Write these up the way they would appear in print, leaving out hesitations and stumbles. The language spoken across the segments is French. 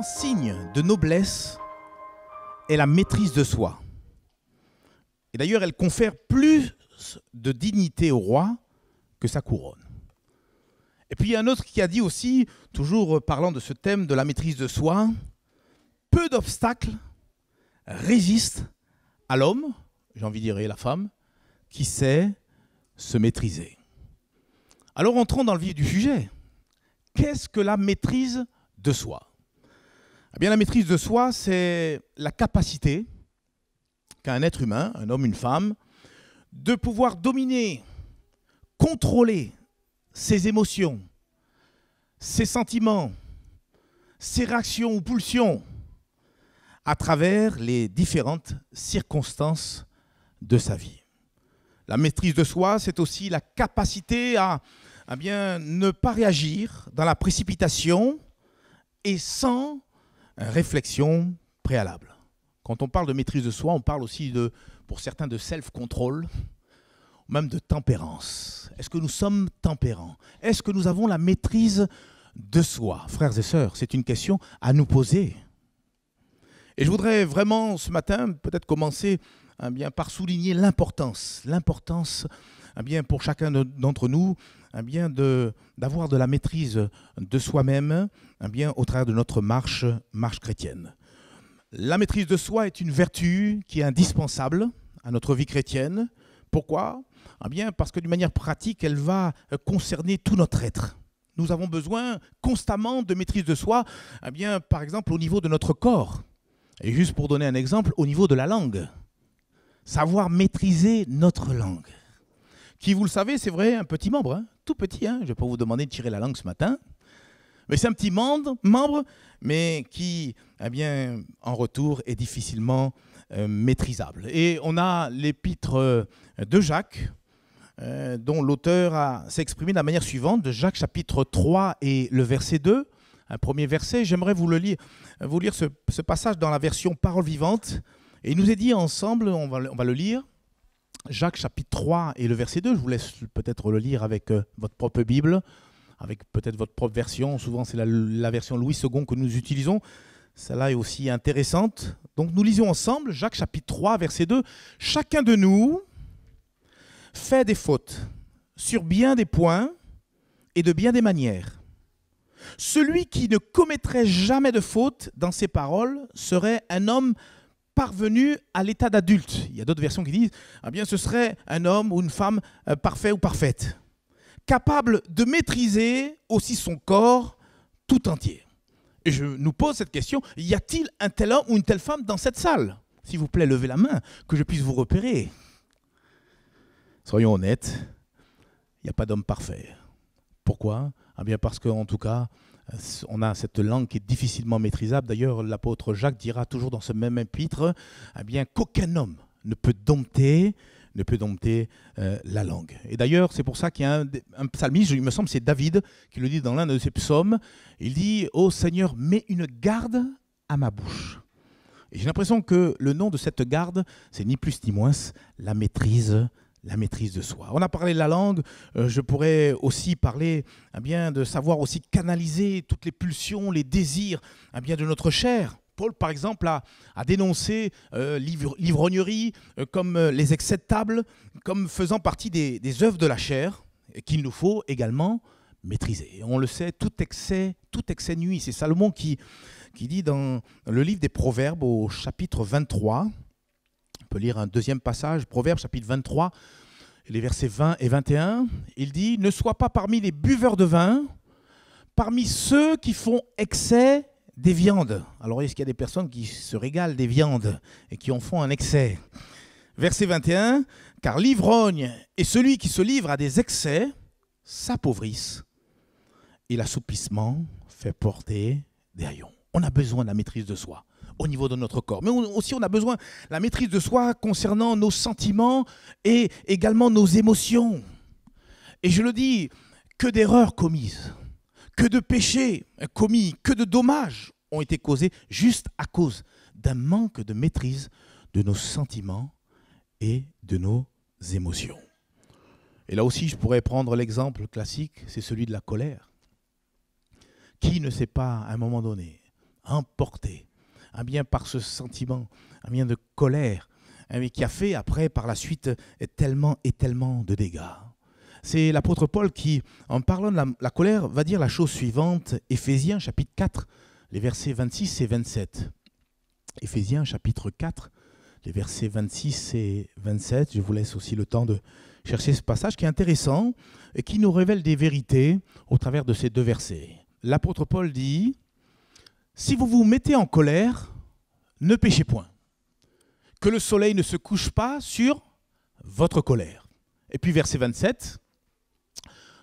signe de noblesse est la maîtrise de soi. Et d'ailleurs, elle confère plus de dignité au roi que sa couronne. Et puis il y a un autre qui a dit aussi, toujours parlant de ce thème de la maîtrise de soi, peu d'obstacles résistent à l'homme, j'ai envie de dire et la femme, qui sait se maîtriser. Alors entrons dans le vif du sujet. Qu'est-ce que la maîtrise de soi ? Eh bien, la maîtrise de soi, c'est la capacité qu'a un être humain, un homme, une femme, de pouvoir dominer, contrôler ses émotions, ses sentiments, ses réactions ou pulsions à travers les différentes circonstances de sa vie. La maîtrise de soi, c'est aussi la capacité à bien, ne pas réagir dans la précipitation et sans réflexion préalable. Quand on parle de maîtrise de soi, on parle aussi, pour certains, de self-control, même de tempérance. Est-ce que nous sommes tempérants ? Est-ce que nous avons la maîtrise de soi ? Frères et sœurs, c'est une question à nous poser. Et je voudrais vraiment, ce matin, peut-être commencer par souligner l'importance pour chacun d'entre nous d'avoir de la maîtrise de soi-même au travers de notre marche chrétienne. La maîtrise de soi est une vertu qui est indispensable à notre vie chrétienne. Pourquoi ? Parce que d'une manière pratique, elle va concerner tout notre être. Nous avons besoin constamment de maîtrise de soi, par exemple au niveau de notre corps. Et juste pour donner un exemple, au niveau de la langue. Savoir maîtriser notre langue. Qui, vous le savez, c'est vrai, un petit membre, tout petit. Je ne vais pas vous demander de tirer la langue ce matin. Mais c'est un petit membre, mais qui, en retour, est difficilement maîtrisable. Et on a l'épître de Jacques, dont l'auteur s'est exprimé de la manière suivante, de Jacques chapitre 3 et le verset 2. Un premier verset, j'aimerais vous lire ce passage dans la version Parole vivante. Et il nous est dit ensemble, on va le lire, Jacques chapitre 3 et le verset 2. Je vous laisse peut-être le lire avec votre propre Bible, avec peut-être votre propre version. Souvent, c'est la version Louis II que nous utilisons. Celle-là est aussi intéressante. Donc, nous lisons ensemble Jacques chapitre 3, verset 2. « Chacun de nous fait des fautes sur bien des points et de bien des manières. Celui qui ne commettrait jamais de faute dans ses paroles serait un homme parvenu à l'état d'adulte. » Il y a d'autres versions qui disent ce serait un homme ou une femme parfait ou parfaite, capable de maîtriser aussi son corps tout entier. Et je nous pose cette question, y a-t-il un tel homme ou une telle femme dans cette salle ? S'il vous plaît, levez la main, que je puisse vous repérer. Soyons honnêtes, il n'y a pas d'homme parfait. Pourquoi ? Parce qu'en tout cas, on a cette langue qui est difficilement maîtrisable. D'ailleurs, l'apôtre Jacques dira toujours dans ce même épître qu'aucun homme ne peut dompter la langue. Et d'ailleurs, c'est pour ça qu'il y a un psalmiste, il me semble c'est David, qui le dit dans l'un de ses psaumes. Il dit « Ô Seigneur, mets une garde à ma bouche ». Et j'ai l'impression que le nom de cette garde, c'est ni plus ni moins la maîtrise de soi. On a parlé de la langue, je pourrais aussi parler de savoir aussi canaliser toutes les pulsions, les désirs de notre chair. Paul, par exemple, a dénoncé l'ivrognerie comme les excès de table, comme faisant partie des œuvres de la chair, qu'il nous faut également maîtriser. Et on le sait, tout excès nuit. C'est Salomon qui dit dans le livre des Proverbes au chapitre 23, on peut lire un deuxième passage, Proverbes chapitre 23, les versets 20 et 21, il dit « Ne sois pas parmi les buveurs de vin, parmi ceux qui font excès des viandes. » Alors, est-ce qu'il y a des personnes qui se régalent des viandes et qui en font un excès ? Verset 21, « Car l'ivrogne et celui qui se livre à des excès s'appauvrissent, et l'assoupissement fait porter des haillons. » On a besoin de la maîtrise de soi au niveau de notre corps. Mais aussi, on a besoin de la maîtrise de soi concernant nos sentiments et également nos émotions. Et je le dis, que d'erreurs commises, que de péchés commis, que de dommages ont été causés juste à cause d'un manque de maîtrise de nos sentiments et de nos émotions. Et là aussi, je pourrais prendre l'exemple classique, c'est celui de la colère. Qui ne s'est pas, à un moment donné, emporté par ce sentiment de colère qui a fait après, par la suite, tellement et tellement de dégâts. C'est l'apôtre Paul qui, en parlant de la colère, va dire la chose suivante, Éphésiens chapitre 4, les versets 26 et 27. Éphésiens chapitre 4, les versets 26 et 27. Je vous laisse aussi le temps de chercher ce passage qui est intéressant et qui nous révèle des vérités au travers de ces deux versets. L'apôtre Paul dit « Si vous vous mettez en colère, ne péchez point. Que le soleil ne se couche pas sur votre colère. » Et puis verset 27,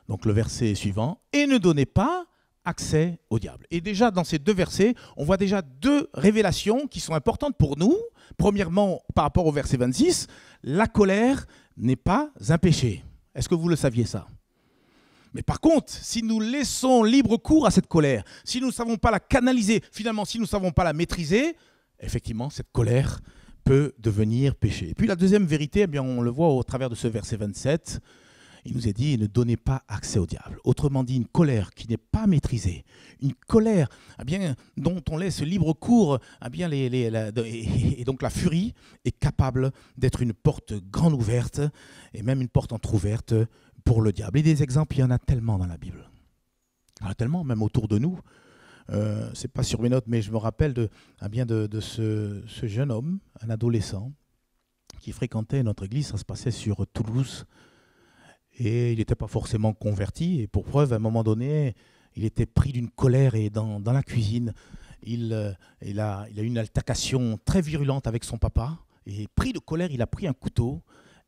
donc le verset suivant, « Et ne donnez pas accès au diable. » Et déjà dans ces deux versets, on voit déjà deux révélations qui sont importantes pour nous. Premièrement, par rapport au verset 26, la colère n'est pas un péché. Est-ce que vous le saviez ça? Mais par contre, si nous laissons libre cours à cette colère, si nous ne savons pas la canaliser, finalement, si nous ne savons pas la maîtriser, effectivement, cette colère peut devenir péché. Et puis la deuxième vérité, on le voit au travers de ce verset 27, il nous est dit, ne donnez pas accès au diable. Autrement dit, une colère qui n'est pas maîtrisée, une colère dont on laisse libre cours, et donc la furie est capable d'être une porte grande ouverte, et même une porte entrouverte pour le diable. Et des exemples, il y en a tellement dans la Bible. Il y en a tellement, même autour de nous. C'est pas sur mes notes, mais je me rappelle de ce jeune homme, un adolescent, qui fréquentait notre église. Ça se passait sur Toulouse. Et il n'était pas forcément converti. Et pour preuve, à un moment donné, il était pris d'une colère. Et dans la cuisine, il a eu une altercation très virulente avec son papa. Et pris de colère, il a pris un couteau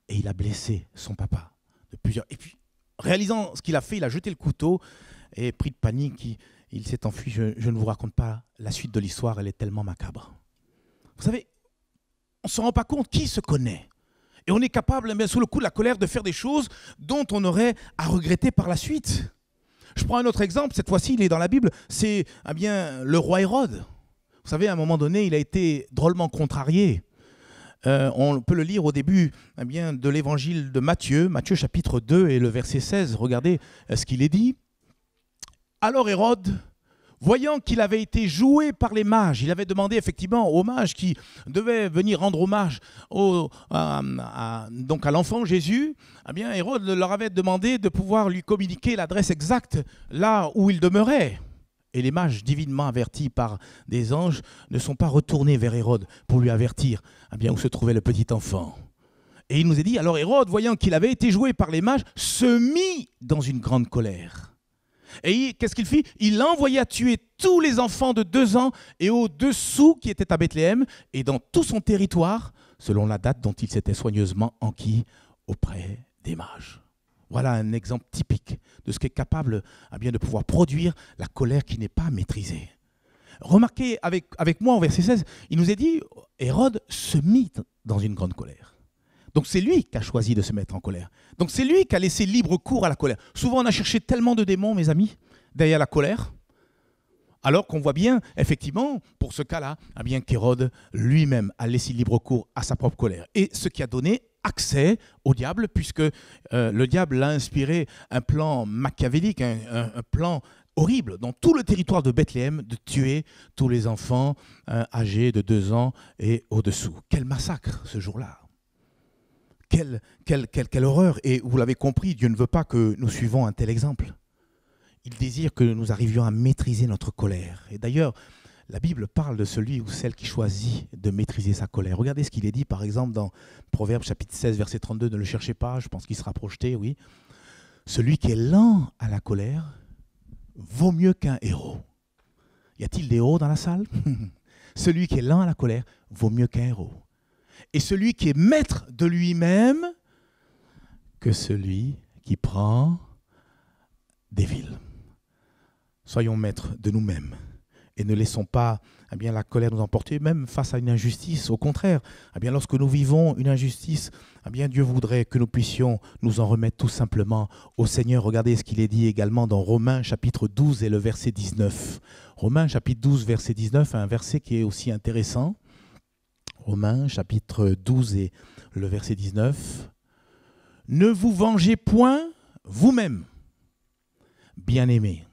et il a blessé son papa. Et puis, réalisant ce qu'il a fait, il a jeté le couteau et pris de panique, il s'est enfui. Je ne vous raconte pas la suite de l'histoire, elle est tellement macabre. Vous savez, on ne se rend pas compte qui se connaît. Et on est capable, sous le coup de la colère, de faire des choses dont on aurait à regretter par la suite. Je prends un autre exemple, cette fois-ci, il est dans la Bible, c'est le roi Hérode. Vous savez, à un moment donné, il a été drôlement contrarié. On peut le lire au début de l'évangile de Matthieu, Matthieu chapitre 2 et le verset 16. Regardez ce qu'il est dit. Alors Hérode, voyant qu'il avait été joué par les mages, il avait demandé effectivement aux mages qui devaient venir rendre hommage donc à l'enfant Jésus, Hérode leur avait demandé de pouvoir lui communiquer l'adresse exacte là où il demeurait. Et les mages, divinement avertis par des anges, ne sont pas retournés vers Hérode pour lui avertir où se trouvait le petit enfant. Et il nous est dit, alors Hérode, voyant qu'il avait été joué par les mages, se mit dans une grande colère. Et qu'est-ce qu'il fit? Il envoya tuer tous les enfants de 2 ans et au-dessous qui étaient à Bethléem et dans tout son territoire, selon la date dont il s'était soigneusement enquis auprès des mages. Voilà un exemple typique de ce qu'est capable de pouvoir produire la colère qui n'est pas maîtrisée. Remarquez avec moi au verset 16, il nous est dit, Hérode se mit dans une grande colère. Donc c'est lui qui a choisi de se mettre en colère. Donc c'est lui qui a laissé libre cours à la colère. Souvent on a cherché tellement de démons, mes amis, derrière la colère, alors qu'on voit bien, effectivement, pour ce cas-là, qu'Hérode lui-même a laissé libre cours à sa propre colère. Et ce qui a donné accès au diable, puisque le diable l'a inspiré un plan machiavélique, un plan horrible dans tout le territoire de Bethléem de tuer tous les enfants âgés de 2 ans et au-dessous. Quel massacre ce jour-là! Quelle horreur! Et vous l'avez compris, Dieu ne veut pas que nous suivions un tel exemple. Il désire que nous arrivions à maîtriser notre colère. Et d'ailleurs, la Bible parle de celui ou celle qui choisit de maîtriser sa colère. Regardez ce qu'il est dit, par exemple, dans Proverbes chapitre 16, verset 32. Ne le cherchez pas, je pense qu'il sera projeté, oui. Celui qui est lent à la colère vaut mieux qu'un héros. Y a-t-il des héros dans la salle? Celui qui est lent à la colère vaut mieux qu'un héros. Et celui qui est maître de lui-même que celui qui prend des villes. Soyons maîtres de nous-mêmes et ne laissons pas la colère nous emporter, même face à une injustice. Au contraire, lorsque nous vivons une injustice, Dieu voudrait que nous puissions nous en remettre tout simplement au Seigneur. Regardez ce qu'il est dit également dans Romains chapitre 12 et le verset 19. Romains chapitre 12, verset 19, un verset qui est aussi intéressant. Romains chapitre 12 et le verset 19. « Ne vous vengez point vous-même, bien-aimés,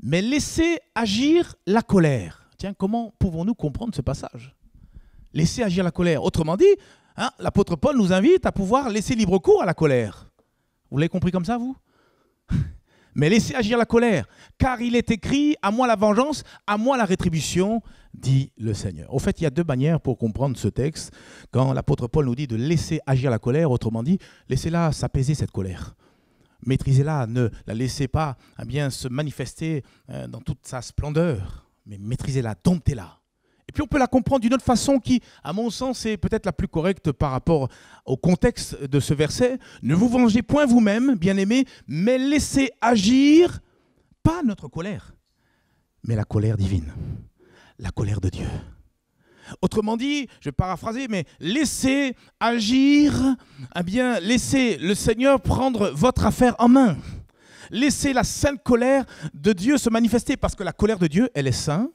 mais laissez agir la colère. » Tiens, comment pouvons-nous comprendre ce passage? Laisser agir la colère. Autrement dit, hein, l'apôtre Paul nous invite à pouvoir laisser libre cours à la colère. Vous l'avez compris comme ça, vous? Mais laissez agir la colère, car il est écrit, à moi la vengeance, à moi la rétribution, dit le Seigneur. Au fait, il y a deux manières pour comprendre ce texte. Quand l'apôtre Paul nous dit de laisser agir la colère, autrement dit, laissez-la s'apaiser cette colère. Maîtrisez-la, ne la laissez pas bien se manifester dans toute sa splendeur, mais maîtrisez-la, domptez-la. Et puis on peut la comprendre d'une autre façon qui, à mon sens, est peut-être la plus correcte par rapport au contexte de ce verset. Ne vous vengez point vous-même, bien-aimés, mais laissez agir, pas notre colère, mais la colère divine, la colère de Dieu. Autrement dit, je vais paraphraser, mais laissez agir, bien, laissez le Seigneur prendre votre affaire en main. Laissez la sainte colère de Dieu se manifester, parce que la colère de Dieu, elle est sainte.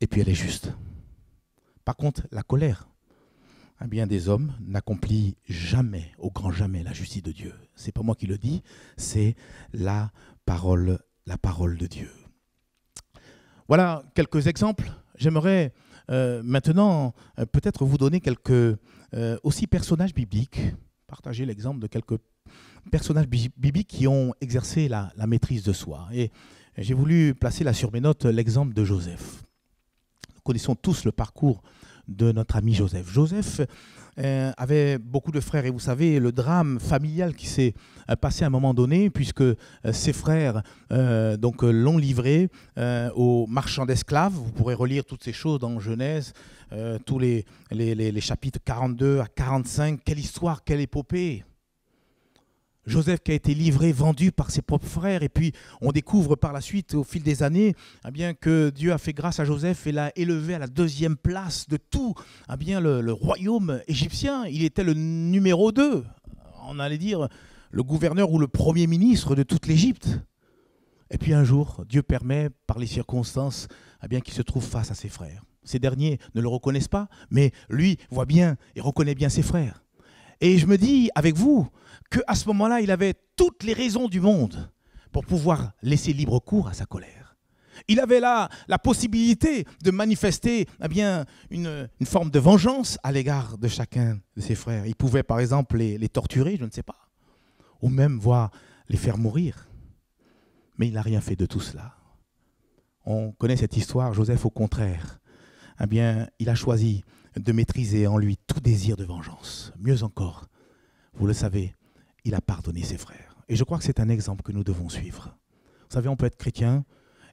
Et puis elle est juste. Par contre, la colère, bien des hommes n'accomplit jamais, au grand jamais, la justice de Dieu. C'est pas moi qui le dis, c'est la parole de Dieu. Voilà quelques exemples. J'aimerais maintenant peut-être vous donner quelques aussi personnages bibliques, partager l'exemple de quelques personnages bibliques qui ont exercé la maîtrise de soi. Et j'ai voulu placer là sur mes notes l'exemple de Joseph. Nous connaissons tous le parcours de notre ami Joseph. Joseph avait beaucoup de frères et vous savez le drame familial qui s'est passé à un moment donné puisque ses frères l'ont livré aux marchands d'esclaves. Vous pourrez relire toutes ces choses dans Genèse, tous les chapitres 42 à 45. Quelle histoire, quelle épopée! Joseph qui a été livré, vendu par ses propres frères, et puis on découvre par la suite, au fil des années, bien que Dieu a fait grâce à Joseph et l'a élevé à la 2e place de tout bien le royaume égyptien. Il était le numéro 2, on allait dire le gouverneur ou le premier ministre de toute l'Égypte. Et puis un jour, Dieu permet, par les circonstances, bien qu'il se trouve face à ses frères. Ces derniers ne le reconnaissent pas, mais lui voit bien et reconnaît bien ses frères. Et je me dis avec vous qu'à ce moment-là, il avait toutes les raisons du monde pour pouvoir laisser libre cours à sa colère. Il avait là la possibilité de manifester une forme de vengeance à l'égard de chacun de ses frères. Il pouvait par exemple les torturer, je ne sais pas, ou même voir les faire mourir. Mais il n'a rien fait de tout cela. On connaît cette histoire, Joseph au contraire. Il a choisi de maîtriser en lui tout désir de vengeance. Mieux encore, vous le savez, il a pardonné ses frères. Et je crois que c'est un exemple que nous devons suivre. Vous savez, on peut être chrétien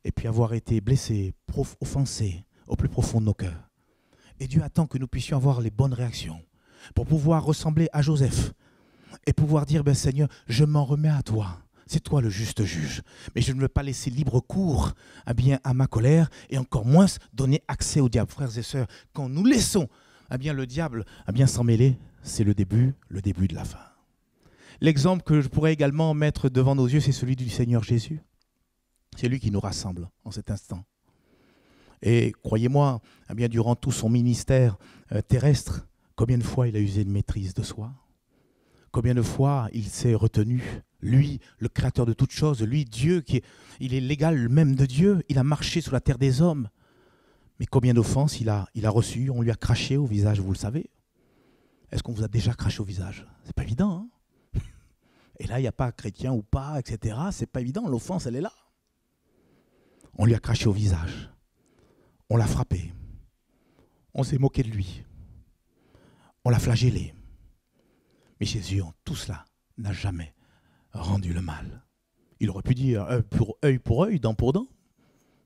et puis avoir été blessé, offensé au plus profond de nos cœurs. Et Dieu attend que nous puissions avoir les bonnes réactions pour pouvoir ressembler à Joseph et pouvoir dire, Seigneur, je m'en remets à toi. C'est toi le juste juge. Mais je ne veux pas laisser libre cours à ma colère et encore moins donner accès au diable. Frères et sœurs, quand nous laissons le diable s'en mêler, c'est le début de la fin. L'exemple que je pourrais également mettre devant nos yeux, c'est celui du Seigneur Jésus. C'est lui qui nous rassemble en cet instant. Et croyez-moi, durant tout son ministère terrestre, combien de fois il a usé de maîtrise de soi? Combien de fois il s'est retenu? Lui, le créateur de toutes choses, lui, Dieu, il est l'égal même de Dieu, il a marché sur la terre des hommes. Mais combien d'offenses il a reçues, on lui a craché au visage, vous le savez. Est-ce qu'on vous a déjà craché au visage? C'est pas évident, hein? Et là, il n'y a pas chrétien ou pas, etc. C'est pas évident, l'offense, elle est là. On lui a craché au visage. On l'a frappé. On s'est moqué de lui. On l'a flagellé. Mais Jésus, en tout cela, n'a jamais rendu le mal. Il aurait pu dire pour œil, dent pour dent.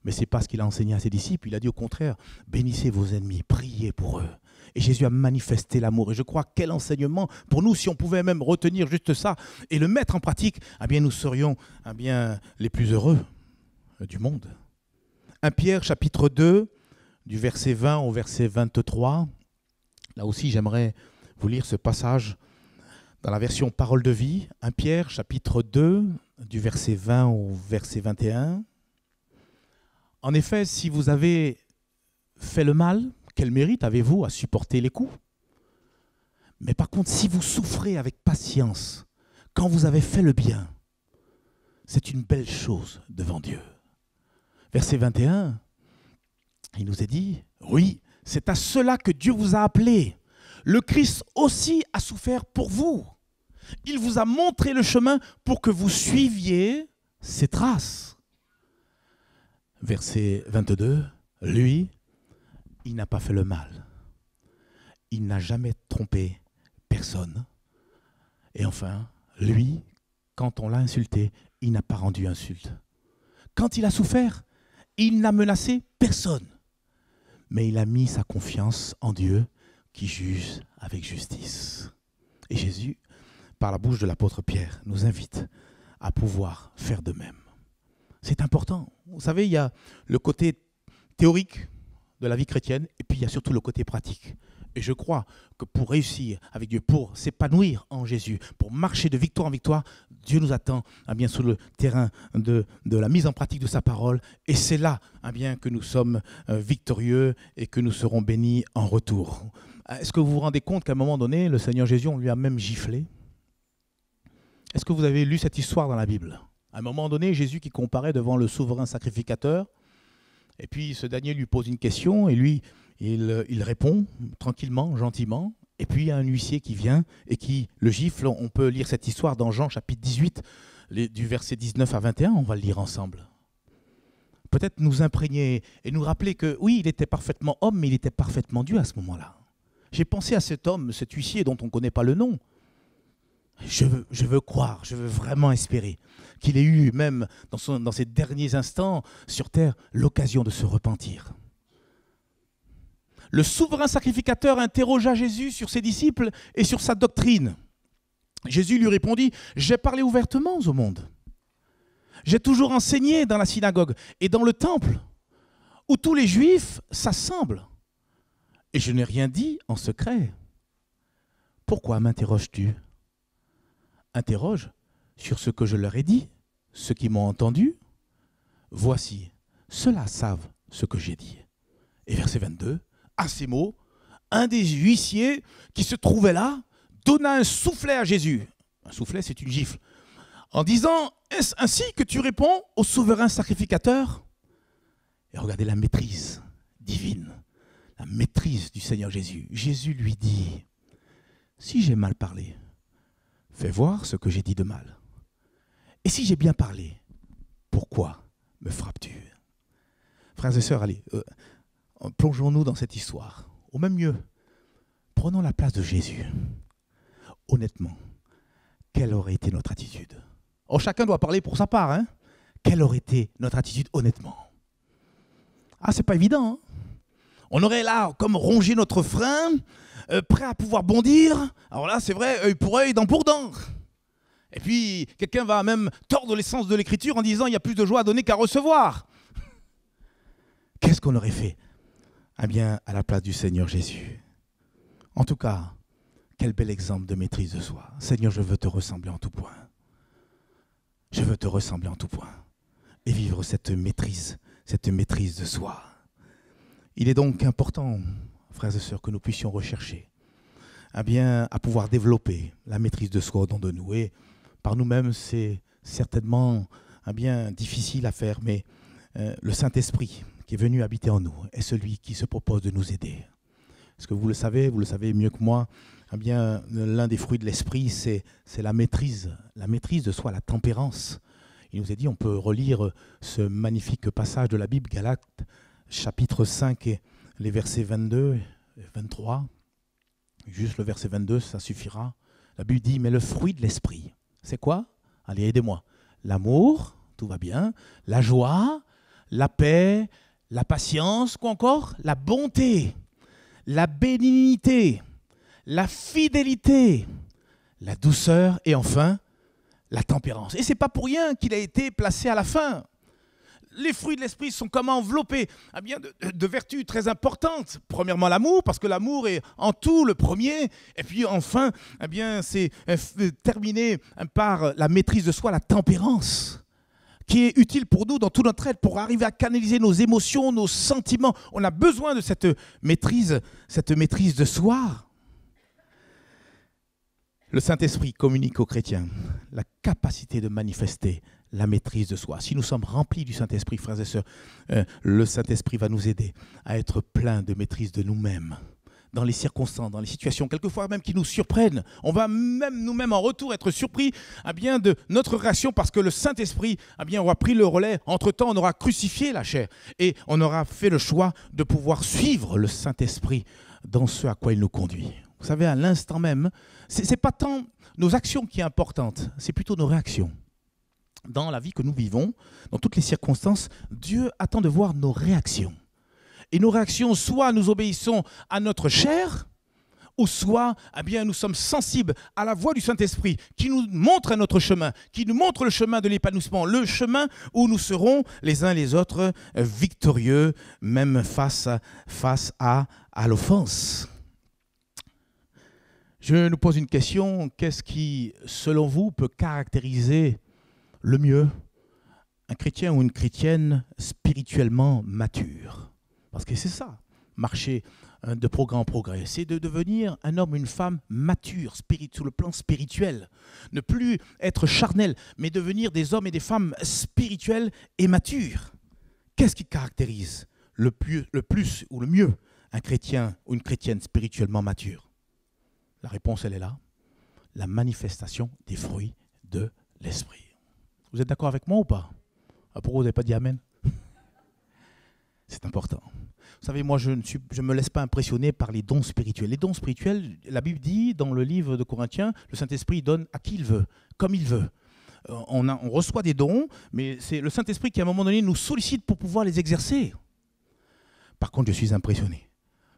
Mais ce n'est pas ce qu'il a enseigné à ses disciples. Il a dit au contraire, bénissez vos ennemis, priez pour eux. Et Jésus a manifesté l'amour. Et je crois quel enseignement pour nous, si on pouvait même retenir juste ça et le mettre en pratique, nous serions les plus heureux du monde. 1 Pierre chapitre 2, du verset 20 au verset 23. Là aussi, j'aimerais vous lire ce passage dans la version Parole de vie. 1 Pierre chapitre 2, du verset 20 au verset 21. En effet, si vous avez fait le mal, quel mérite avez-vous à supporter les coups? Mais par contre, si vous souffrez avec patience, quand vous avez fait le bien, c'est une belle chose devant Dieu. Verset 21, Il nous est dit, oui, c'est à cela que Dieu vous a appelé. Le Christ aussi a souffert pour vous. Il vous a montré le chemin pour que vous suiviez ses traces. Verset 22, lui, il n'a pas fait le mal. Il n'a jamais trompé personne. Et enfin, lui, quand on l'a insulté, il n'a pas rendu insulte. Quand il a souffert, il n'a menacé personne. Mais il a mis sa confiance en Dieu qui juge avec justice. Et Jésus, par la bouche de l'apôtre Pierre, nous invite à pouvoir faire de même. C'est important. Vous savez, il y a le côté théorique de la vie chrétienne et puis il y a surtout le côté pratique. Et je crois que pour réussir avec Dieu, pour s'épanouir en Jésus, pour marcher de victoire en victoire, Dieu nous attend bien sur le terrain de la mise en pratique de sa parole. Et c'est là bien que nous sommes victorieux et que nous serons bénis en retour. Est-ce que vous vous rendez compte qu'à un moment donné, le Seigneur Jésus, on lui a même giflé? Est-ce que vous avez lu cette histoire dans la Bible? À un moment donné, Jésus qui comparait devant le souverain sacrificateur, et puis ce dernier lui pose une question, et lui, il répond tranquillement, gentiment, et puis il y a un huissier qui vient et qui le gifle. On peut lire cette histoire dans Jean chapitre 18, du verset 19 à 21, on va le lire ensemble. Peut-être nous imprégner et nous rappeler que oui, il était parfaitement homme, mais il était parfaitement Dieu à ce moment-là. J'ai pensé à cet homme, cet huissier dont on ne connaît pas le nom. Je veux croire, je veux vraiment espérer qu'il ait eu, même dans ses derniers instants sur terre, l'occasion de se repentir. Le souverain sacrificateur interrogea Jésus sur ses disciples et sur sa doctrine. Jésus lui répondit, « J'ai parlé ouvertement au monde. J'ai toujours enseigné dans la synagogue et dans le temple, où tous les Juifs s'assemblent. Et je n'ai rien dit en secret. Pourquoi m'interroges-tu ? Interroge sur ce que je leur ai dit, ceux qui m'ont entendu. Voici, ceux-là savent ce que j'ai dit. » Et verset 22, à ces mots, un des huissiers qui se trouvait là donna un soufflet à Jésus. Un soufflet, c'est une gifle. En disant, « Est-ce ainsi que tu réponds au souverain sacrificateur ?» Et regardez la maîtrise divine, la maîtrise du Seigneur Jésus. Jésus lui dit, « Si j'ai mal parlé, fais voir ce que j'ai dit de mal. Et si j'ai bien parlé, pourquoi me frappes-tu » Frères et sœurs, allez, plongeons-nous dans cette histoire. Au même mieux, prenons la place de Jésus. Honnêtement, quelle aurait été notre attitude? Oh, chacun doit parler pour sa part. Hein? Quelle aurait été notre attitude honnêtement? Ah, c'est pas évident. Hein? On aurait là, comme rongé notre frein, prêt à pouvoir bondir. Alors là, c'est vrai, œil pour œil, dent pour dent. Et puis, quelqu'un va même tordre l'essence de l'écriture en disant « il y a plus de joie à donner qu'à recevoir ». Qu'est-ce qu'on aurait fait? Eh bien, à la place du Seigneur Jésus. En tout cas, quel bel exemple de maîtrise de soi. Seigneur, je veux te ressembler en tout point. Je veux te ressembler en tout point. Et vivre cette maîtrise de soi. Il est donc important, frères et sœurs, que nous puissions rechercher à pouvoir développer la maîtrise de soi au dedans de nous. Et par nous-mêmes, c'est certainement difficile à faire, mais le Saint-Esprit qui est venu habiter en nous est celui qui se propose de nous aider. Est-ce que vous le savez mieux que moi, l'un des fruits de l'Esprit, c'est la maîtrise de soi, la tempérance. Il nous est dit, on peut relire ce magnifique passage de la Bible, Galates, chapitre 5, et les versets 22 et 23. Juste le verset 22, ça suffira. La Bible dit, mais le fruit de l'Esprit, c'est quoi? Allez, aidez-moi. L'amour, tout va bien. La joie, la paix, la patience, quoi encore? La bonté, la bénignité, la fidélité, la douceur et enfin la tempérance. Et ce n'est pas pour rien qu'il a été placé à la fin. Les fruits de l'esprit sont comment enveloppés de vertus très importantes. Premièrement, l'amour, parce que l'amour est en tout le premier. Et puis enfin, c'est terminé par la maîtrise de soi, la tempérance, qui est utile pour nous dans tout notre être, pour arriver à canaliser nos émotions, nos sentiments. On a besoin de cette maîtrise de soi. Le Saint-Esprit communique aux chrétiens la capacité de manifester la maîtrise de soi. Si nous sommes remplis du Saint-Esprit, frères et sœurs, le Saint-Esprit va nous aider à être pleins de maîtrise de nous-mêmes, dans les circonstances, dans les situations, quelquefois même qui nous surprennent. On va même nous-mêmes en retour être surpris de notre réaction parce que le Saint-Esprit aura pris le relais. Entre-temps, on aura crucifié la chair et on aura fait le choix de pouvoir suivre le Saint-Esprit dans ce à quoi il nous conduit. Vous savez, à l'instant même, ce n'est pas tant nos actions qui sont importantes, c'est plutôt nos réactions. Dans la vie que nous vivons, dans toutes les circonstances, Dieu attend de voir nos réactions. Et nos réactions, soit nous obéissons à notre chair, ou soit nous sommes sensibles à la voix du Saint-Esprit qui nous montre notre chemin, qui nous montre le chemin de l'épanouissement, le chemin où nous serons les uns les autres victorieux, même face à l'offense. Je nous pose une question, qu'est-ce qui, selon vous, peut caractériser le mieux un chrétien ou une chrétienne spirituellement mature? Parce que c'est ça, marcher de progrès en progrès, c'est de devenir un homme, une femme mature sur le plan spirituel. Ne plus être charnel, mais devenir des hommes et des femmes spirituels et matures. Qu'est-ce qui caractérise le plus ou le mieux un chrétien ou une chrétienne spirituellement mature? La réponse, elle est là. La manifestation des fruits de l'esprit. Vous êtes d'accord avec moi ou pas? Pourquoi vous n'avez pas dit amen? C'est important. Vous savez, moi, je ne me laisse pas impressionner par les dons spirituels. Les dons spirituels, la Bible dit dans le livre de Corinthiens, le Saint-Esprit donne à qui il veut, comme il veut. On reçoit des dons, mais c'est le Saint-Esprit qui, à un moment donné, nous sollicite pour pouvoir les exercer. Par contre, je suis impressionné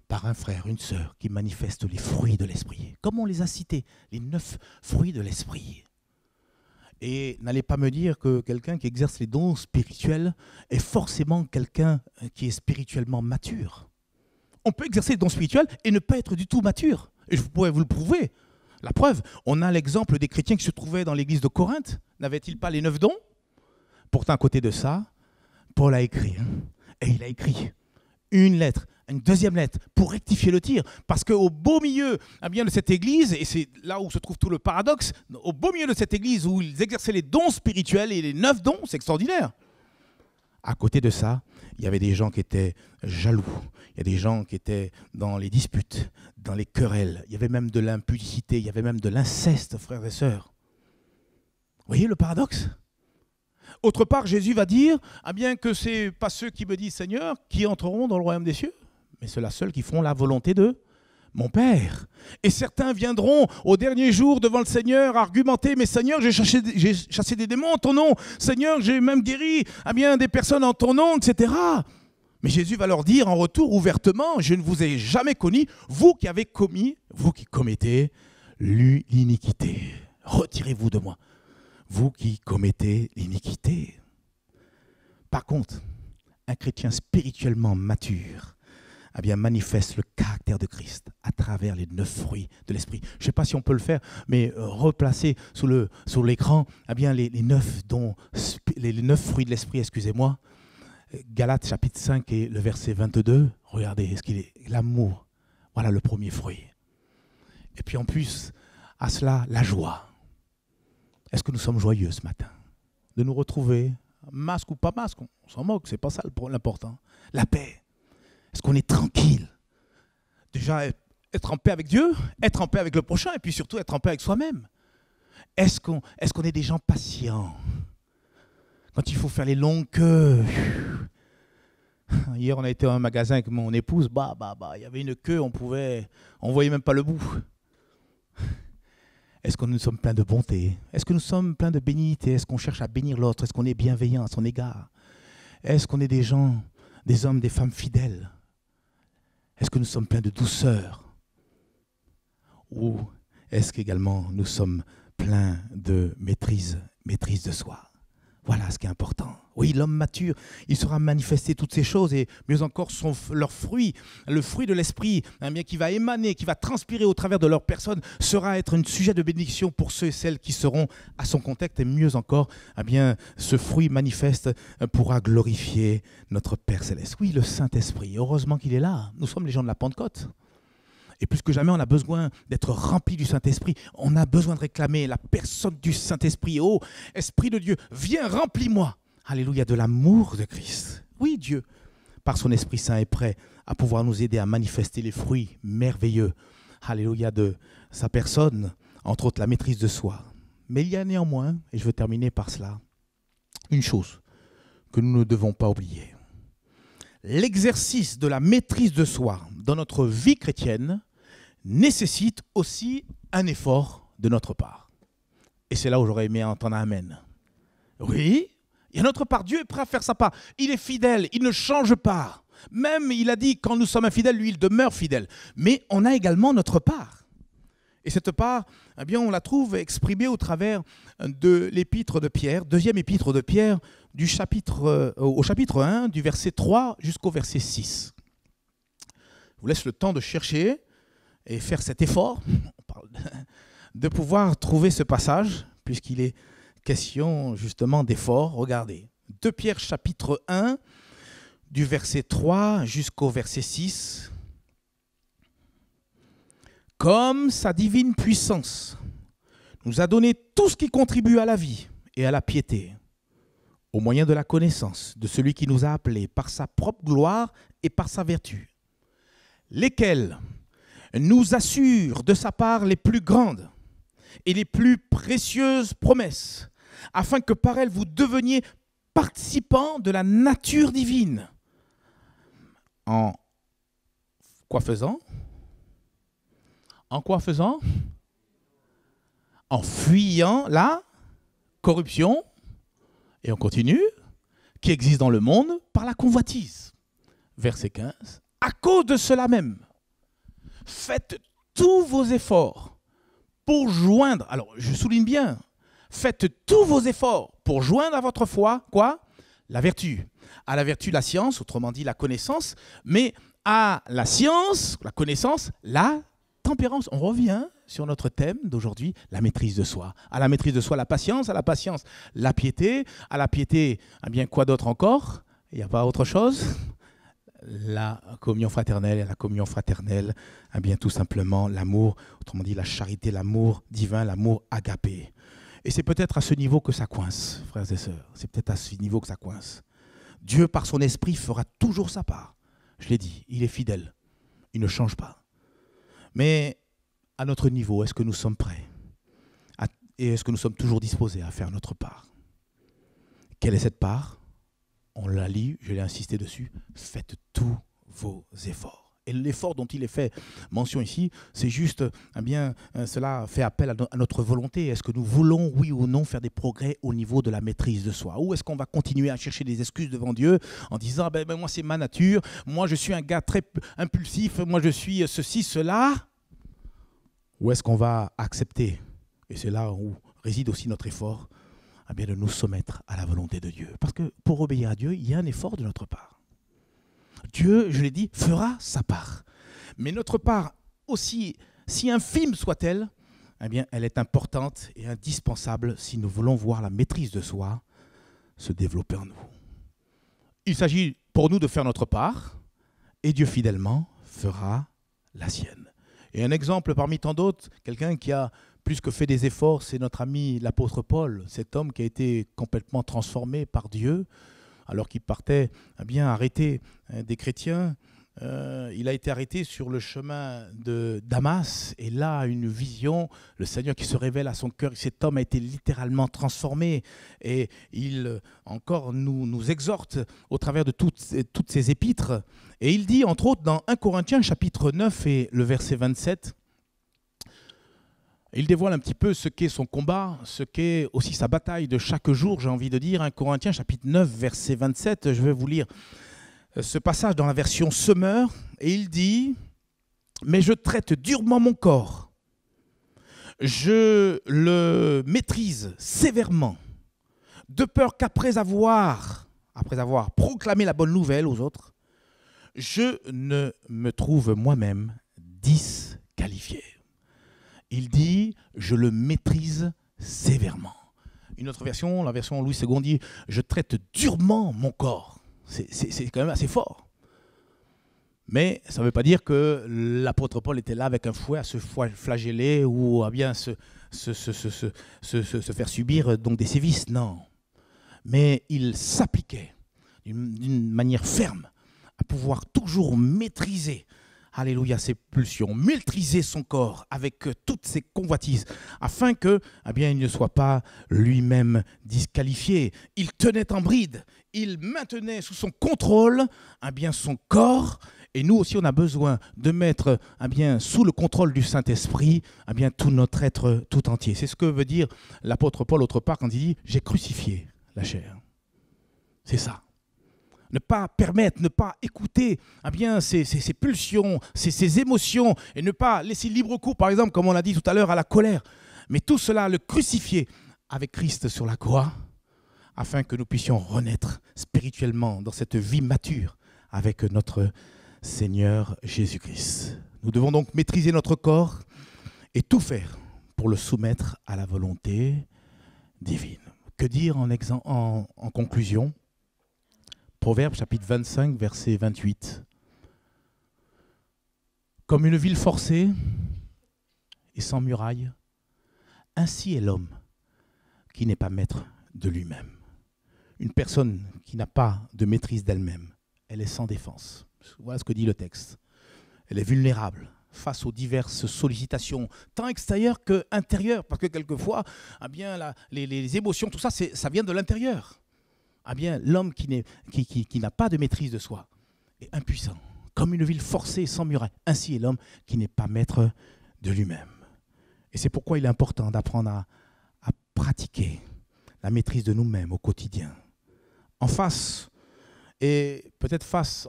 par un frère, une sœur qui manifeste les fruits de l'Esprit. Comme on les a cités, les 9 fruits de l'Esprit. Et n'allez pas me dire que quelqu'un qui exerce les dons spirituels est forcément quelqu'un qui est spirituellement mature. On peut exercer les dons spirituels et ne pas être du tout mature. Et je pourrais vous le prouver. La preuve, on a l'exemple des chrétiens qui se trouvaient dans l'église de Corinthe. N'avaient-ils pas les 9 dons? Pourtant, à côté de ça, Paul a écrit. Et il a écrit une lettre, une deuxième lettre, pour rectifier le tir. Parce qu'au beau milieu de cette église, et c'est là où se trouve tout le paradoxe, au beau milieu de cette église où ils exerçaient les dons spirituels et les 9 dons, c'est extraordinaire. À côté de ça, il y avait des gens qui étaient jaloux, il y a des gens qui étaient dans les disputes, dans les querelles, il y avait même de l'impudicité, il y avait même de l'inceste, frères et sœurs. Vous voyez le paradoxe? Autre part, Jésus va dire que ce n'est pas ceux qui me disent Seigneur qui entreront dans le royaume des cieux, mais ceux-là seuls qui feront la volonté de mon Père. Et certains viendront au dernier jour devant le Seigneur argumenter, mais Seigneur, j'ai chassé des démons en ton nom. Seigneur, j'ai même guéri des personnes en ton nom, etc. Mais Jésus va leur dire en retour ouvertement, je ne vous ai jamais connu, vous qui commettez l'iniquité. Retirez-vous de moi. Vous qui commettez l'iniquité. Par contre, un chrétien spirituellement mature manifeste le caractère de Christ à travers les 9 fruits de l'esprit. Je ne sais pas si on peut le faire, mais replacer sur l'écran les 9 fruits de l'esprit, excusez-moi. Galates chapitre 5 et le verset 22. Regardez, est-ce qu'il est l'amour? Voilà le premier fruit. Et puis en plus, à cela, la joie. Est-ce que nous sommes joyeux ce matin de nous retrouver, masque ou pas masque? On s'en moque, c'est pas ça l'important. La paix. Est-ce qu'on est tranquille? Déjà, être en paix avec Dieu, être en paix avec le prochain, et puis surtout être en paix avec soi-même. Est-ce qu'on est des gens patients? Quand il faut faire les longues queues. Hier, on a été dans un magasin avec mon épouse, il y avait une queue, on voyait même pas le bout. Est-ce que nous sommes pleins de bonté? Est-ce que nous sommes pleins de bénignité? Est-ce qu'on cherche à bénir l'autre? Est-ce qu'on est bienveillant à son égard? Est-ce qu'on est des gens, des hommes, des femmes fidèles? Est-ce que nous sommes pleins de douceur? Ou est-ce qu'également nous sommes pleins de maîtrise de soi? Voilà ce qui est important. Oui, l'homme mature, il saura manifester toutes ces choses et mieux encore leur fruit, le fruit de l'esprit qui va émaner, qui va transpirer au travers de leur personne, sera être un sujet de bénédiction pour ceux et celles qui seront à son contact et mieux encore, ce fruit manifeste pourra glorifier notre Père Céleste. Oui, le Saint-Esprit, heureusement qu'il est là. Nous sommes les gens de la Pentecôte. Et plus que jamais, on a besoin d'être rempli du Saint-Esprit. On a besoin de réclamer la personne du Saint-Esprit. Oh, Esprit de Dieu, viens, remplis-moi. Alléluia, de l'amour de Christ. Oui, Dieu, par son Esprit Saint, est prêt à pouvoir nous aider à manifester les fruits merveilleux. Alléluia, de sa personne, entre autres la maîtrise de soi. Mais il y a néanmoins, et je veux terminer par cela, une chose que nous ne devons pas oublier. L'exercice de la maîtrise de soi dans notre vie chrétienne nécessite aussi un effort de notre part. Et c'est là où j'aurais aimé entendre un amen. Oui, il y a notre part. Dieu est prêt à faire sa part. Il est fidèle, il ne change pas. Même, il a dit, quand nous sommes infidèles, lui, il demeure fidèle. Mais on a également notre part. Et cette part, eh bien, on la trouve exprimée au travers de l'épître de Pierre, deuxième épître de Pierre, au chapitre 1, du verset 3 jusqu'au verset 6. Je vous laisse le temps de chercher et faire cet effort de pouvoir trouver ce passage, puisqu'il est question justement d'effort. Regardez, 2 Pierre chapitre 1, du verset 3 jusqu'au verset 6. Comme sa divine puissance nous a donné tout ce qui contribue à la vie et à la piété, au moyen de la connaissance de celui qui nous a appelés par sa propre gloire et par sa vertu, lesquels nous assurent de sa part les plus grandes et les plus précieuses promesses, afin que par elles vous deveniez participants de la nature divine. En quoi faisant ? En quoi faisant ? En fuyant la corruption, et on continue, qui existe dans le monde par la convoitise. Verset 15. À cause de cela même, faites tous vos efforts pour joindre, alors je souligne bien, faites tous vos efforts pour joindre à votre foi, quoi ? La vertu. À la vertu, la science, autrement dit la connaissance, mais à la science, la connaissance, la tempérance. On revient sur notre thème d'aujourd'hui, la maîtrise de soi. À la maîtrise de soi, la patience. À la patience, la piété. À la piété, eh bien, quoi d'autre encore ? Il n'y a pas autre chose ? La communion fraternelle. Et à la communion fraternelle, eh bien, tout simplement l'amour, autrement dit la charité, l'amour divin, l'amour agapé. Et c'est peut-être à ce niveau que ça coince, frères et sœurs. C'est peut-être à ce niveau que ça coince. Dieu, par son esprit, fera toujours sa part. Je l'ai dit, il est fidèle. Il ne change pas. Mais à notre niveau, est-ce que nous sommes prêts ? Et est-ce que nous sommes toujours disposés à faire notre part ? Quelle est cette part ? On la lit, je l'ai insisté dessus. Faites tous vos efforts. Et l'effort dont il est fait mention ici, c'est juste, eh bien, cela fait appel à notre volonté. Est-ce que nous voulons, oui ou non, faire des progrès au niveau de la maîtrise de soi ? Ou est-ce qu'on va continuer à chercher des excuses devant Dieu en disant, moi c'est ma nature, moi je suis un gars très impulsif, moi je suis ceci, cela ? Ou est-ce qu'on va accepter, et c'est là où réside aussi notre effort, eh bien, de nous soumettre à la volonté de Dieu ? Parce que pour obéir à Dieu, il y a un effort de notre part. Dieu, je l'ai dit, fera sa part. Mais notre part, aussi, si infime soit-elle, eh bien, elle est importante et indispensable si nous voulons voir la maîtrise de soi se développer en nous. Il s'agit pour nous de faire notre part, et Dieu fidèlement fera la sienne. Et un exemple parmi tant d'autres, quelqu'un qui a plus que fait des efforts, c'est notre ami l'apôtre Paul, cet homme qui a été complètement transformé par Dieu, alors qu'il partait bien arrêter des chrétiens. Il a été arrêté sur le chemin de Damas, et là, une vision, le Seigneur qui se révèle à son cœur. Cet homme a été littéralement transformé, et il encore nous exhorte au travers de toutes ces épîtres. Et il dit, entre autres, dans 1 Corinthiens, chapitre 9 et le verset 27, il dévoile un petit peu ce qu'est son combat, ce qu'est aussi sa bataille de chaque jour, j'ai envie de dire. 1 Corinthiens, chapitre 9, verset 27, je vais vous lire ce passage dans la version Semeur, et il dit « Mais je traite durement mon corps, je le maîtrise sévèrement, de peur qu'après avoir proclamé la bonne nouvelle aux autres, je ne me trouve moi-même disqualifié. » Il dit « Je le maîtrise sévèrement ». Une autre version, la version Louis II, dit « Je traite durement mon corps ». C'est quand même assez fort. Mais ça ne veut pas dire que l'apôtre Paul était là avec un fouet à se flageller ou à bien se faire subir donc des sévices. Non. Mais il s'appliquait d'une manière ferme à pouvoir toujours maîtriser, alléluia, ses pulsions, maîtriser son corps avec toutes ses convoitises, afin que, eh bien, il ne soit pas lui-même disqualifié. Il tenait en bride, il maintenait sous son contrôle, eh bien, son corps. Et nous aussi, on a besoin de mettre, eh bien, sous le contrôle du Saint-Esprit, eh bien, tout notre être tout entier. C'est ce que veut dire l'apôtre Paul autre part quand il dit « j'ai crucifié la chair ». C'est ça. Ne pas permettre, ne pas écouter eh bien, ces pulsions, ces émotions, et ne pas laisser libre cours, par exemple, comme on l'a dit tout à l'heure, à la colère. Mais tout cela, le crucifier avec Christ sur la croix, afin que nous puissions renaître spirituellement dans cette vie mature avec notre Seigneur Jésus-Christ. Nous devons donc maîtriser notre corps et tout faire pour le soumettre à la volonté divine. Que dire en conclusion ? Proverbe chapitre 25, verset 28. Comme une ville forcée et sans muraille, ainsi est l'homme qui n'est pas maître de lui-même. Une personne qui n'a pas de maîtrise d'elle-même, elle est sans défense. Voilà ce que dit le texte. Elle est vulnérable face aux diverses sollicitations, tant extérieures qu'intérieures, parce que quelquefois, eh bien, les émotions, tout ça, ça vient de l'intérieur. Eh bien, l'homme qui n'a pas de maîtrise de soi est impuissant, comme une ville forcée sans muraille. Ainsi est l'homme qui n'est pas maître de lui-même. Et c'est pourquoi il est important d'apprendre à pratiquer la maîtrise de nous-mêmes au quotidien. En face, et peut-être face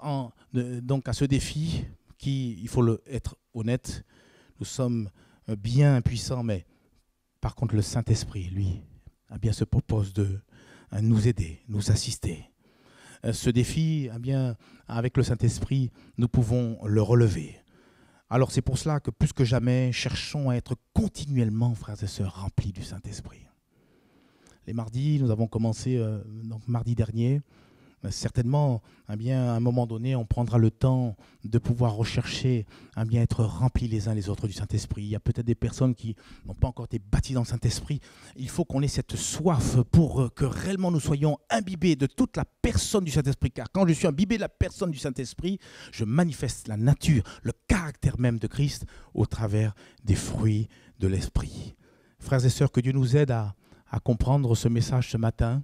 donc à ce défi, il faut être honnête, nous sommes bien impuissants, mais par contre le Saint-Esprit, lui, eh bien, se propose de nous aider, nous assister. Ce défi, eh bien, avec le Saint-Esprit, nous pouvons le relever. Alors c'est pour cela que plus que jamais, cherchons à être continuellement, frères et sœurs, remplis du Saint-Esprit. Les mardis, nous avons commencé, donc mardi dernier, certainement, eh bien, à un moment donné, on prendra le temps de pouvoir rechercher, eh bien, être remplis les uns les autres du Saint-Esprit. Il y a peut-être des personnes qui n'ont pas encore été baptisées dans le Saint-Esprit. Il faut qu'on ait cette soif pour que réellement nous soyons imbibés de toute la personne du Saint-Esprit. Car quand je suis imbibé de la personne du Saint-Esprit, je manifeste la nature, le caractère même de Christ au travers des fruits de l'Esprit. Frères et sœurs, que Dieu nous aide à comprendre ce message ce matin,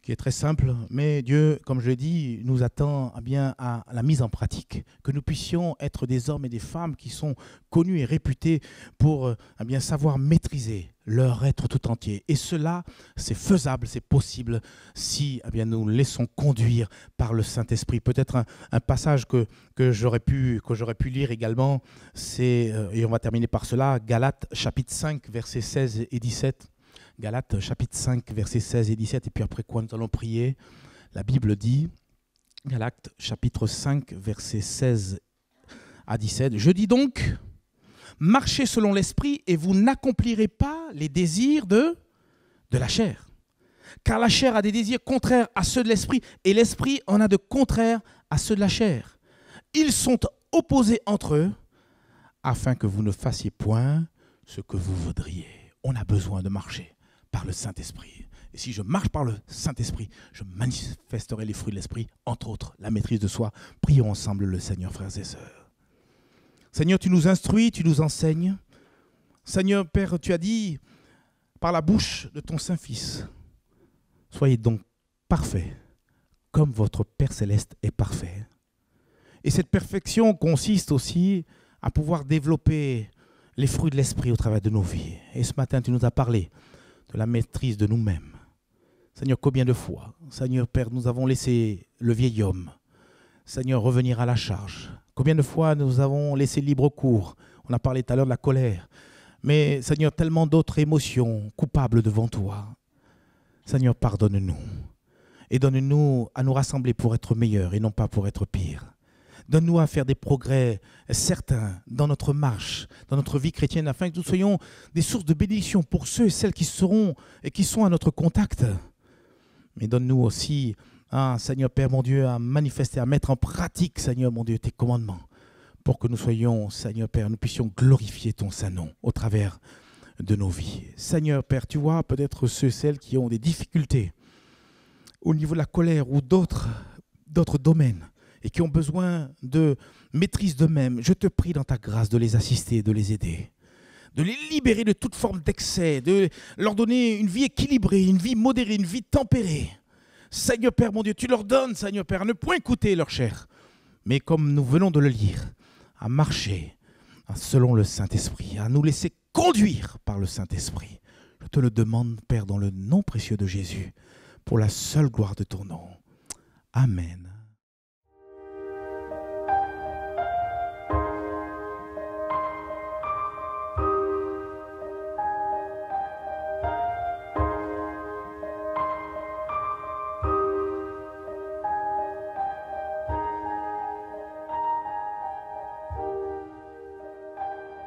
qui est très simple, mais Dieu, comme je l'ai dit, nous attend eh bien, à la mise en pratique, que nous puissions être des hommes et des femmes qui sont connus et réputés pour eh bien, savoir maîtriser leur être tout entier. Et cela, c'est faisable, c'est possible si eh bien, nous nous laissons conduire par le Saint-Esprit. Peut-être un passage que j'aurais pu lire également, c'est, et on va terminer par cela, Galates chapitre 5, versets 16 et 17. Galates chapitre 5, versets 16 et 17, et puis après quoi nous allons prier. La Bible dit, Galates chapitre 5, versets 16 à 17, « Je dis donc, marchez selon l'esprit et vous n'accomplirez pas les désirs de la chair. Car la chair a des désirs contraires à ceux de l'esprit et l'esprit en a de contraires à ceux de la chair. Ils sont opposés entre eux afin que vous ne fassiez point ce que vous voudriez. » On a besoin de marcher par le Saint-Esprit. Et si je marche par le Saint-Esprit, je manifesterai les fruits de l'Esprit, entre autres la maîtrise de soi. Prions ensemble le Seigneur, frères et sœurs. Seigneur, tu nous instruis, tu nous enseignes. Seigneur, Père, tu as dit par la bouche de ton Saint-Fils, soyez donc parfaits, comme votre Père Céleste est parfait. Et cette perfection consiste aussi à pouvoir développer les fruits de l'Esprit au travers de nos vies. Et ce matin, tu nous as parlé de la maîtrise de nous-mêmes. Seigneur, combien de fois, Seigneur Père, nous avons laissé le vieil homme, Seigneur, revenir à la charge. Combien de fois nous avons laissé libre cours. On a parlé tout à l'heure de la colère. Mais Seigneur, tellement d'autres émotions coupables devant toi. Seigneur, pardonne-nous. Et donne-nous à nous rassembler pour être meilleurs et non pas pour être pires. Donne-nous à faire des progrès certains dans notre marche, dans notre vie chrétienne, afin que nous soyons des sources de bénédiction pour ceux et celles qui seront et qui sont à notre contact. Mais donne-nous aussi, Seigneur Père mon Dieu, à manifester, à mettre en pratique, Seigneur mon Dieu, tes commandements, pour que nous soyons, Seigneur Père, nous puissions glorifier ton saint nom au travers de nos vies. Seigneur Père, tu vois peut-être ceux, celles qui ont des difficultés au niveau de la colère ou d'autres domaines et qui ont besoin de maîtrise d'eux-mêmes. Je te prie dans ta grâce de les assister, de les aider, de les libérer de toute forme d'excès, de leur donner une vie équilibrée, une vie modérée, une vie tempérée. Seigneur Père mon Dieu, tu leur donnes, Seigneur Père, à ne point écouter leur chair, mais comme nous venons de le lire, à marcher selon le Saint-Esprit, à nous laisser conduire par le Saint-Esprit. Je te le demande, Père, dans le nom précieux de Jésus, pour la seule gloire de ton nom. Amen.